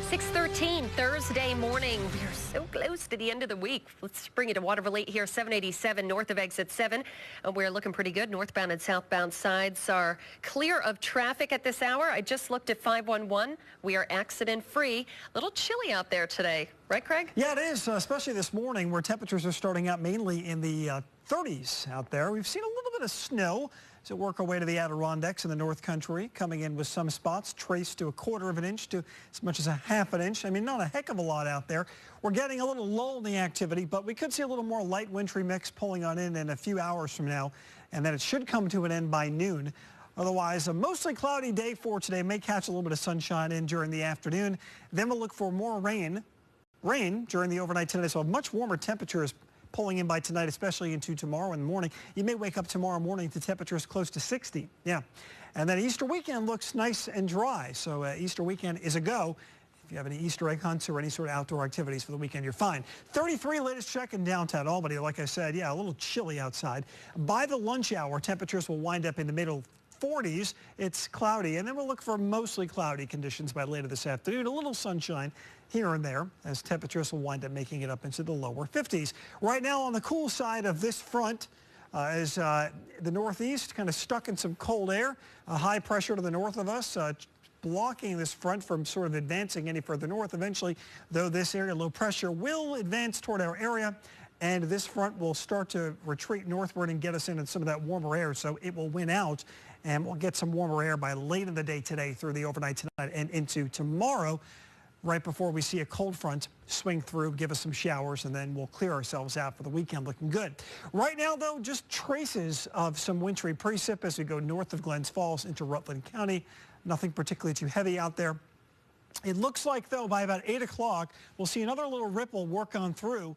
6:13 Thursday morning. We are so close to the end of the week. Let's bring you to Water Relate here, 787 north of exit 7. We're looking pretty good. Northbound and southbound sides are clear of traffic at this hour. I just looked at 511. We are accident free. A little chilly out there today. Right, Craig? Yeah, it is, especially this morning where temperatures are starting out mainly in the 30s out there. We've seen a little bit of snow as we work our way to the Adirondacks in the North Country, coming in with some spots traced to 1/4 of an inch to as much as a 1/2 an inch. I mean, not a heck of a lot out there. We're getting a little lull in the activity, but we could see a little more light wintry mix pulling on in a few hours from now, and then it should come to an end by noon. Otherwise, a mostly cloudy day for today. May catch a little bit of sunshine in during the afternoon. Then we'll look for more rain during the overnight tonight, so much warmer temperatures pulling in by tonight, especially into tomorrow in the morning. You may wake up tomorrow morning to temperatures close to 60. Yeah. And then Easter weekend looks nice and dry. So Easter weekend is a go. If you have any Easter egg hunts or any sort of outdoor activities for the weekend, you're fine. 33 latest check in downtown Albany. Like I said, yeah, a little chilly outside. By the lunch hour, temperatures will wind up in the middle 40s. It's cloudy, and then we'll look for mostly cloudy conditions by later this afternoon. A little sunshine here and there as temperatures will wind up making it up into the lower 50s. Right now on the cool side of this front is the northeast, kind of stuck in some cold air. High pressure to the north of us, blocking this front from sort of advancing any further north. Eventually, though, this area, low pressure, will advance toward our area, and this front will start to retreat northward and get us into some of that warmer air, so it will win out, and we'll get some warmer air by late in the day today through the overnight tonight and into tomorrow, right before we see a cold front swing through, give us some showers, and then we'll clear ourselves out for the weekend looking good. Right now, though, just traces of some wintry precip as we go north of Glens Falls into Rutland County. Nothing particularly too heavy out there. It looks like, though, by about 8 o'clock, we'll see another little ripple work on through.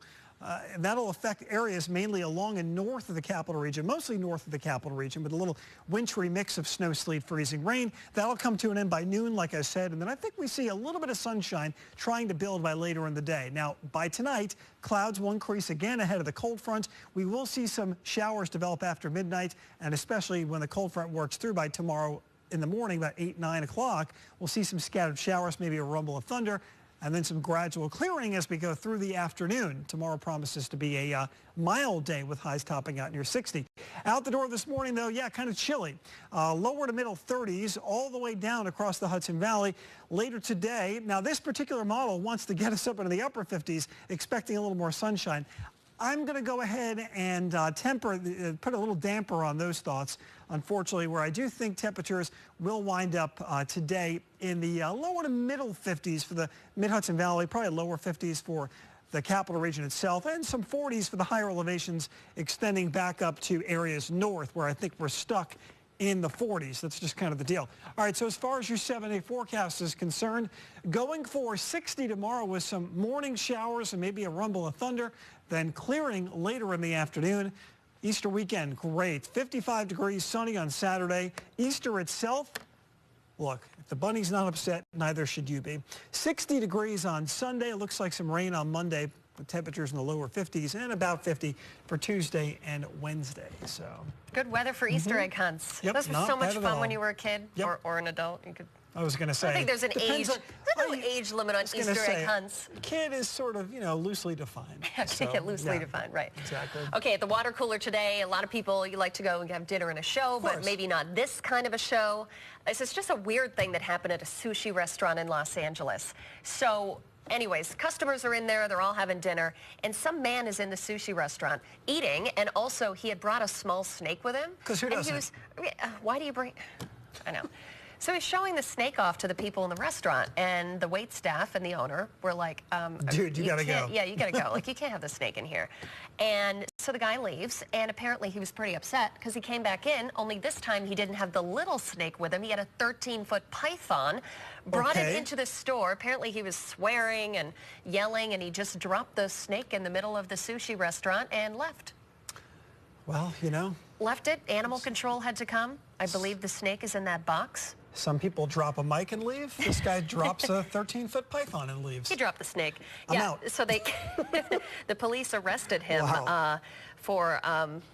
And that'll affect areas mainly along and north of the capital region, mostly north of the capital region, with a little wintry mix of snow, sleet, freezing rain. That'll come to an end by noon, like I said, and then I think we see a little bit of sunshine trying to build by later in the day. Now, by tonight, clouds will increase again ahead of the cold front. We will see some showers develop after midnight, and especially when the cold front works through by tomorrow in the morning, about 8, 9 o'clock, we'll see some scattered showers, maybe a rumble of thunder, and then some gradual clearing as we go through the afternoon. Tomorrow promises to be a mild day with highs topping out near 60. Out the door this morning, though, yeah, kind of chilly. Lower to middle 30s all the way down across the Hudson Valley. Later today, now this particular model wants to get us up into the upper 50s, expecting a little more sunshine. I'm going to go ahead and put a little damper on those thoughts, unfortunately, where I do think temperatures will wind up today in the lower to middle 50s for the mid-Hudson Valley, probably lower 50s for the capital region itself, and some 40s for the higher elevations extending back up to areas north where I think we're stuck in the 40s. That's just kind of the deal. All right, so as far as your 7-day forecast is concerned, going for 60 tomorrow with some morning showers and maybe a rumble of thunder, then clearing later in the afternoon. Easter weekend, great. 55 degrees, sunny on Saturday. Easter itself, look, if the bunny's not upset, neither should you be. 60 degrees on Sunday. It looks like some rain on Monday. The temperatures in the lower 50s and about 50 for Tuesday and Wednesday. So good weather for Easter egg hunts. Yep, those were so much fun when you were a kid. Yep. or an adult. You could. I was going to say. I think there's an age limit on Easter egg hunts. Kid is sort of, loosely defined. Loosely defined, right. Exactly. Okay, at the water cooler today, a lot of people, you like to go and have dinner and a show, but maybe not this kind of a show. This is just a weird thing that happened at a sushi restaurant in Los Angeles. So anyways, customers are in there, they're all having dinner, and some man is in the sushi restaurant eating, and also he had brought a small snake with him. Because who doesn't? Why do you bring... I know. So he's showing the snake off to the people in the restaurant, and the wait staff and the owner were like, dude, you gotta go. Yeah, you gotta go. Like, you can't have the snake in here. And so the guy leaves, and apparently he was pretty upset because he came back in, only this time he didn't have the little snake with him. He had a 13-foot python, brought it into the store. Apparently he was swearing and yelling, and he just dropped the snake in the middle of the sushi restaurant and left. Well, Left it. Animal control had to come. I believe the snake is in that box. Some people drop a mic and leave. This guy drops a 13-foot python and leaves. He dropped the snake. I'm yeah, out. so the police arrested him. Wow. For,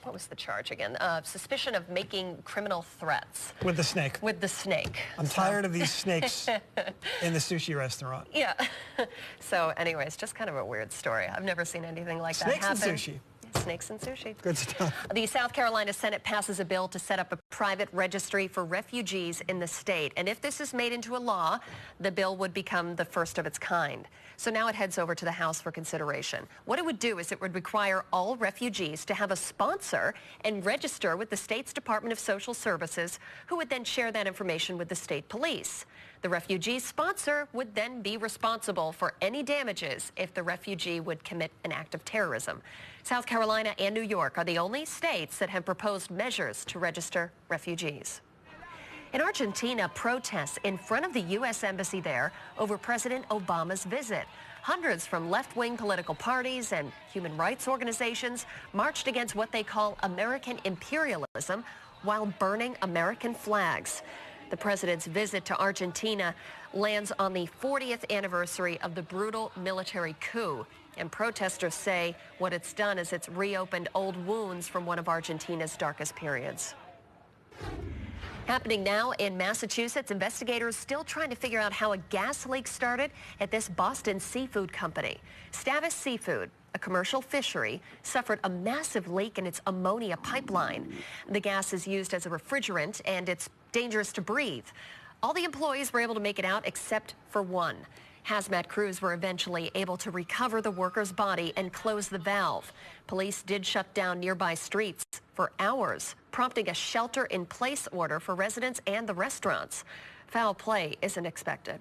what was the charge again? Suspicion of making criminal threats. With the snake. With the snake. I'm tired of these snakes in the sushi restaurant. Yeah. So anyways, just kind of a weird story. I've never seen anything like that happen. Snakes and sushi. Snakes and sushi. Good stuff. The South Carolina Senate passes a bill to set up a private registry for refugees in the state. And if this is made into a law, the bill would become the first of its kind. So now it heads over to the House for consideration. What it would do is it would require all refugees to have a sponsor and register with the state's Department of Social Services, who would then share that information with the state police. The refugee sponsor would then be responsible for any damages if the refugee would commit an act of terrorism. South Carolina and New York are the only states that have proposed measures to register refugees. In Argentina, protests in front of the U.S. Embassy there over President Obama's visit. Hundreds from left-wing political parties and human rights organizations marched against what they call American imperialism while burning American flags. The president's visit to Argentina lands on the 40th anniversary of the brutal military coup. And protesters say what it's done is it's reopened old wounds from one of Argentina's darkest periods. Happening now in Massachusetts, investigators still trying to figure out how a gas leak started at this Boston seafood company. Stavis Seafood, a commercial fishery, suffered a massive leak in its ammonia pipeline. The gas is used as a refrigerant and it's dangerous to breathe. All the employees were able to make it out except for one. Hazmat crews were eventually able to recover the worker's body and close the valve. Police did shut down nearby streets for hours, prompting a shelter-in-place order for residents and the restaurants. Foul play isn't expected.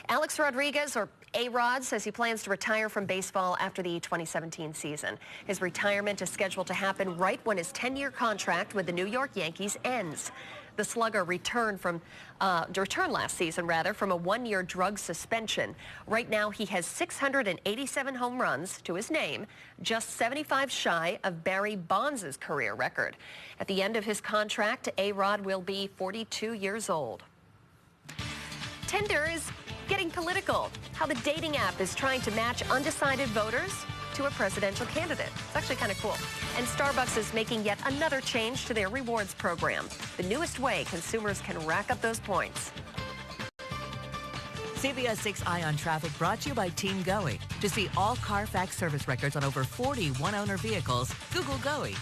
Alex Rodriguez, or A-Rod, says he plans to retire from baseball after the 2017 season. His retirement is scheduled to happen right when his 10-year contract with the New York Yankees ends. The slugger returned last season from a one-year drug suspension. Right now, he has 687 home runs to his name, just 75 shy of Barry Bonds' career record. At the end of his contract, A-Rod will be 42 years old. Tinder is getting political. How the dating app is trying to match undecided voters to a presidential candidate. It's actually kind of cool. And Starbucks is making yet another change to their rewards program. The newest way consumers can rack up those points. CBS 6 Eye on Traffic brought to you by Team Goey. To see all Carfax service records on over 40 one-owner vehicles, Google Goey.